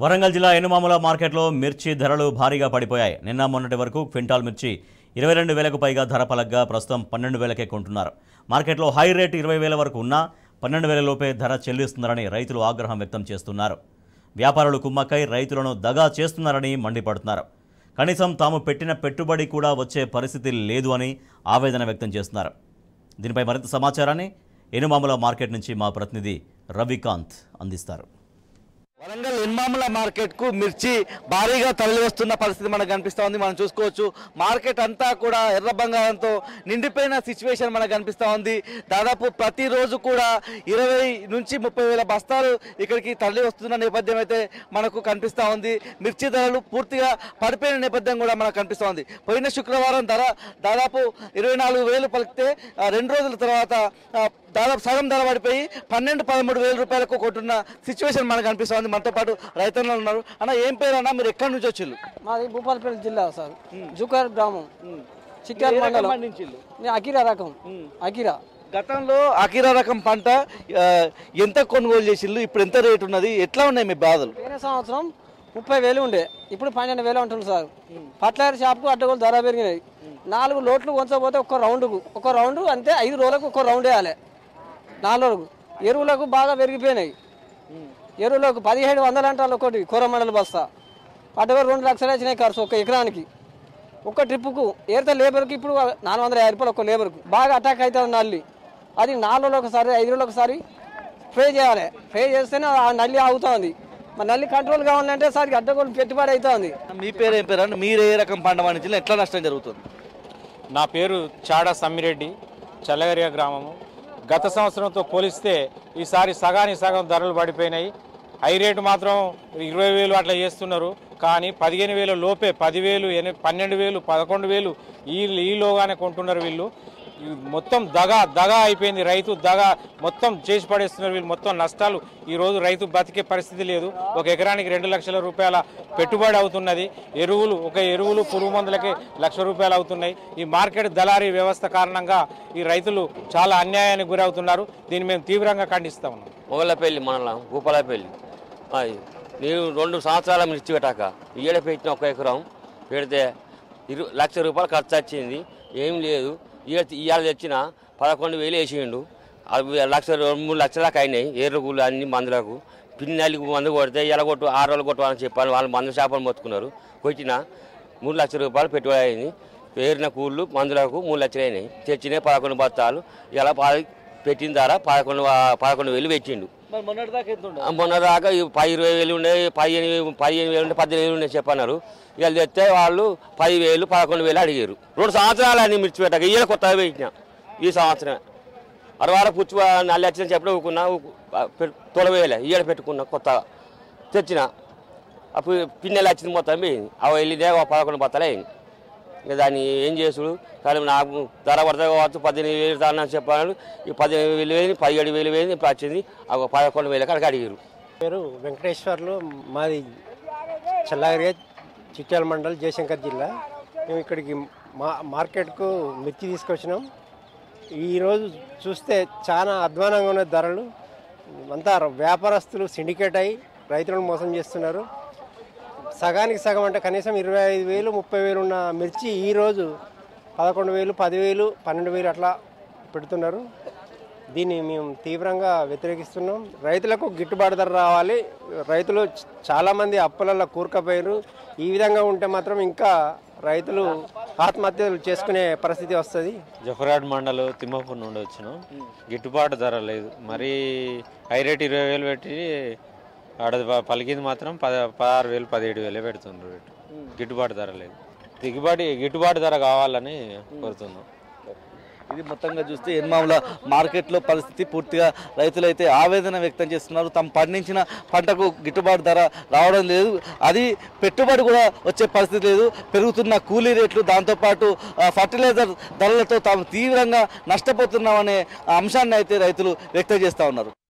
వరంగల్ జిల్లా ఎనుమాముల మార్కెట్లో మిర్చి ధరలు భారీగా పడిపోయాయి. నిన్న మొన్నటి వరకు క్వింటాల్ మిర్చి 22,000కు పైగా ధర పలగ్గా ప్రస్తుతం 12,000కే కొంటున్నారు. మార్కెట్లో హై రేట్ 20,000 వరకు ఉన్నా 12,000 లోపే ధర చెల్లిస్తున్నారని రైతులు ఆగ్రహం వ్యక్తం చేస్తున్నారు. వ్యాపారులు కుమ్మక్కై రైతులను దగా చేస్తున్నారని మండిపడుతున్నారు. కనీసం తాము పెట్టిన పెట్టుబడి కూడా వచ్చే పరిస్థితి లేదు అని ఆవేదన వ్యక్తం చేస్తున్నారు. దీనిపై మరింత సమాచారాన్ని ఎనుమాముల మార్కెట్ నుంచి మా ప్రతినిధి రవికాంత్ అందిస్తారు. వరంగల్ ఎన్మాముల మార్కెట్ కు మిర్చి భారీగా తరలి వస్తున్న పరిస్థితి మనకు కనిపిస్తూ ఉంది. మనం చూసుకోవచ్చు మార్కెట్ అంతా కూడా ఎర్ర బంగారంతో నిండిపోయిన సిచ్యువేషన్ మనకు కనిపిస్తూ ఉంది. దాదాపు ప్రతిరోజు కూడా 20 నుంచి 30,000 బస్తాలు ఇక్కడికి తరలి వస్తున్న నేపథ్యం అయితే మనకు కనిపిస్తూ ఉంది. మిర్చి ధరలు పూర్తిగా పడిపోయిన నేపథ్యం కూడా మనకు కనిపిస్తూ ఉంది. పోయిన శుక్రవారం ధర దాదాపు 24,000 పలికితే 2 రోజుల తర్వాత దాదాపు సగం ధర పడిపోయి 12-13,000 రూపాయలకు కొంటున్న సిచ్యువేషన్ మనకు కనిపిస్తూ ఉంది. మనతో పాటు రైతులు ఉన్నారు. అన్న ఏం పేరు అన్న, మీరు ఎక్కడి నుంచి వచ్చిళ్ళు? మాది భూపాలపల్లి జిల్లా సార్, జుకర్ గ్రామం, చిట్యాల మండలం. అకిరా రకం అకిరా. గతంలో అకిరా రకం పంట ఎంత కొనుగోలు చేసిళ్ళు, ఇప్పుడు ఎంత రేటు ఉన్నది, ఎట్లా ఉన్నాయి మీ బాధలు? వేరే సంవత్సరం 30,000 ఉండే, ఇప్పుడు 12,000 ఉంటుంది సార్. ఫర్టిలైజర్ షాప్కు అడ్డగోలు ధర పెరిగినాయి. 4 లోట్లు కొంచపోతే ఒక రౌండ్ అంతే. 5 రోజులకు ఒక రౌండ్ వేయాలి. 4 రోజులకు ఎరువులకు బాగా పెరిగిపోయినాయి. ఎరువులకు 1,700 అంటారు ఒకటి కోరమండల బస్తా. అడ్డగోలు 2 లక్షలు వచ్చినాయి ఖర్చు ఒక ఎకరానికి. ఒక్క ట్రిప్పుకు ఏరితే లేబర్కి ఇప్పుడు 450 రూపాయలు ఒక లేబర్కు. బాగా అటాక్ అవుతుంది నల్లి. అది 4 రోజులు ఒకసారి 5 రోజులు ఒకసారి స్ప్రే చేయాలి. స్ప్రే చేస్తేనే ఆ నల్లి ఆగుతుంది. మరి నల్లి కంట్రోల్ కావాలంటే సార్ అడ్డగోలు పెట్టుబడి అవుతుంది. మీ పేరు ఏం పేరు అంటే మీరు ఏ రకం పంట పండించిన ఎట్లా నష్టం జరుగుతుంది? నా పేరు చాడా సమ్మిరెడ్డి, చల్లగరియ గ్రామము. గత సంవత్సరంతో పోలిస్తే ఈసారి సగానికి సగం ధరలు పడిపోయినాయి. హై రేటు మాత్రం 20,000 అట్లా చేస్తున్నారు. కానీ 15,000 లోపే 10,000, 12,000, 11,000 ఈలోగానే కొంటున్నారు వీళ్ళు. మొత్తం దగా అయిపోయింది. రైతు దగా మొత్తం చేసి పడేస్తున్నారు వీళ్ళు. మొత్తం నష్టాలు. ఈరోజు రైతు బతికే పరిస్థితి లేదు. ఒక ఎకరానికి 2 లక్షల రూపాయల పెట్టుబడి అవుతున్నది. ఎరువులు పురుగు మందులకే 1,00,000 రూపాయలు అవుతున్నాయి. ఈ మార్కెట్ దళారీ వ్యవస్థ కారణంగా ఈ రైతులు చాలా అన్యాయానికి గురవుతున్నారు. దీన్ని మేము తీవ్రంగా ఖండిస్తా ఉన్నాం. మొగలపల్లి మండలం భూపాలపల్లి. నేను 2 సంవత్సరాల మిర్చి పెట్టాక ఈడ పెట్టిన 1 ఎకరం పెడితే 1,00,000 రూపాయలు ఖర్చు వచ్చింది. ఏం లేదు. ఇవాళ తెచ్చిన 11,000 వేసిండు. అవి 2-3 లక్షల దాకా అయినాయి. ఎరువులు అన్ని మందులకు పిన్నెలకి మందు కొడితే ఇలా కొట్టు 6 రోజులు కొట్టవాలని చెప్పాను. వాళ్ళు మందు చేపలు మొత్తుకున్నారు. కొట్టిన 3 లక్షల రూపాయలు పెట్టుబడి అయింది. పేరిన కూళ్ళు మందులకు 3 లక్షలు అయినాయి. తెచ్చినాయి 11 బస్తాలు. ఇలా పెట్టిన ధర 11,000 పెట్టిండు. మొన్నదాకా 20,000 ఉండే, 15,000 ఉండే, 18,000 ఉండే చెప్పన్నారు. ఇవాళ తెస్తే వాళ్ళు 10,000, 11,000 అడిగారు. 2 సంవత్సరాలు అన్ని మిర్చి పెట్టాక ఇవాళ కొత్తగా పెట్టినా. ఈ సంవత్సరం 60 పుచ్చు నల్లి వచ్చిన చెప్పడం ఊకున్నా 12,000 ఇవాళ పెట్టుకున్నా. కొత్తగా తెచ్చిన అప్పుడు పిన్నెలు వచ్చింది మొత్తం పోయింది. అవి వెళ్ళిదే 11 బత్తలు అయింది. ఇంకా దాన్ని ఏం చేసుడు? కానీ నాకు ధర పడతా కావచ్చు 18,000 తాను చెప్పాను. ఈ 15,000 వేయింది, 17,000 వేయింది. ఇప్పుడు వచ్చింది 11,000 కాడికి అడిగారు. పేరు వెంకటేశ్వర్లు, మాది చల్లగరియ, చిట్యాల మండలం, జయశంకర్ జిల్లా. మేము ఇక్కడికి మార్కెట్కు మిర్చి తీసుకొచ్చినాం. ఈరోజు చూస్తే చాలా అధ్వానంగా ఉన్న ధరలు. అంతా వ్యాపారస్తులు సిండికేట్ అయ్యి రైతులను మోసం చేస్తున్నారు. సగానికి సగం అంటే కనీసం 25,000, 30,000 ఉన్న మిర్చి ఈరోజు 11,000, 10,000, 12,000 అట్లా పెడుతున్నారు. దీన్ని మేము తీవ్రంగా వ్యతిరేకిస్తున్నాం. రైతులకు గిట్టుబాటు ధర రావాలి. రైతులు చాలామంది అప్పులలో కూరుకుపోయారు. ఈ విధంగా ఉంటే మాత్రం ఇంకా రైతులు ఆత్మహత్యలు చేసుకునే పరిస్థితి వస్తుంది. జఫరాడ్ మండలం తిమ్మపూర్ నుండి వచ్చినాం. గిట్టుబాటు ధర లేదు. మరీ హై రేట్ 20,000 పెట్టి ఆడ పలికింది మాత్రం 16,000, 17,000 పెడుతున్నారు. గిట్టుబాటు ధర లేదు. గిట్టుబాటు ధర కావాలని కోరుతున్నాం. ఇది మొత్తంగా చూస్తే ఎన్మాముల మార్కెట్లో పరిస్థితి పూర్తిగా రైతులైతే ఆవేదన వ్యక్తం చేస్తున్నారు. తాము పండించిన పంటకు గిట్టుబాటు ధర రావడం లేదు. అది పెట్టుబడి కూడా వచ్చే పరిస్థితి లేదు. పెరుగుతున్న కూలీ రేట్లు, దాంతోపాటు ఫర్టిలైజర్ ధరలతో తాము తీవ్రంగా నష్టపోతున్నామనే అంశాన్ని అయితే రైతులు వ్యక్తం చేస్తూ ఉన్నారు.